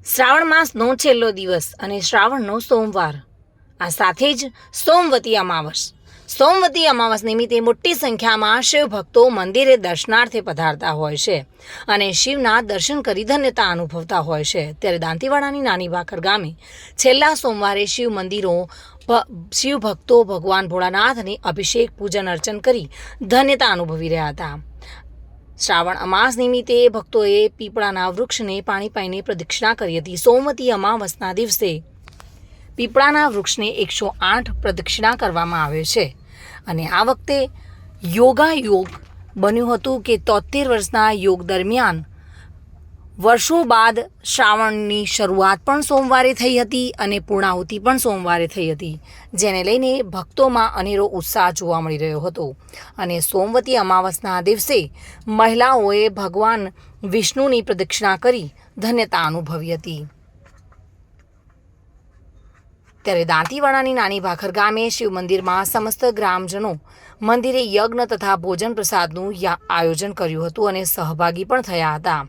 શ્રાવણ માસનો છેલ્લો દિવસ અને શ્રાવણનો સોમવાર, આ સાથે જ સોમવતી અમાવસ નિમિત્તે મોટી સંખ્યામાં શિવ ભક્તો મંદિરે દર્શનાર્થે પધારતા હોય છે અને શિવના દર્શન કરી ધન્યતા અનુભવતા હોય છે. ત્યારે દાંતીવાડાની નાની ભાખર ગામે છેલ્લા સોમવારે શિવ ભક્તો ભગવાન ભોળાનાથને અભિષેક પૂજન અર્ચન કરી ધન્યતા અનુભવી રહ્યા હતા. શ્રાવણ અમાસ નિમિત્તે ભક્તોએ પીપળાના વૃક્ષને પાણી પાઈને પ્રદક્ષિણા કરી હતી. સોમવતી અમાવસના દિવસે પીપળાના વૃક્ષને 108 પ્રદક્ષિણા કરવામાં આવે છે અને આ વખતે યોગાયોગ બન્યું હતું કે 73 વર્ષના યોગ દરમિયાન વર્ષો બાદ શ્રાવણની શરૂઆત પણ સોમવારે થઈ હતી અને પૂર્ણાહુતિ પણ સોમવારે થઈ હતી, જેને લઈને ભક્તોમાં અનેરો ઉત્સાહ જોવા મળી રહ્યો હતો. અને સોમવતી અમાવસના દિવસે મહિલાઓએ ભગવાન વિષ્ણુની પ્રદક્ષિણા કરી ધન્યતા અનુભવી હતી. ત્યારે દાંતીવાડાની નાની ભાખર ગામે શિવ મંદિરમાં સમસ્ત ગ્રામજનો મંદિરે યજ્ઞ તથા ભોજન પ્રસાદનું આયોજન કર્યું હતું અને સહભાગી પણ થયા હતા.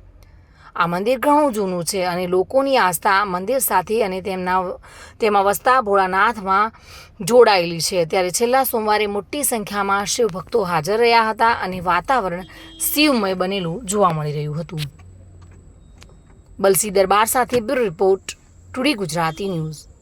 આ મંદિર ઘણું જૂનું છે અને લોકોની આસ્થા મંદિર સાથે અને તેમાં વસતા ભોળાનાથમાં જોડાયેલી છે. ત્યારે છેલ્લા સોમવારે મોટી સંખ્યામાં શિવ ભક્તો હાજર રહ્યા હતા અને વાતાવરણ શિવમય બનેલું જોવા મળી રહ્યું હતું. બલસી દરબાર સાથે bureau report, today Gujarati news.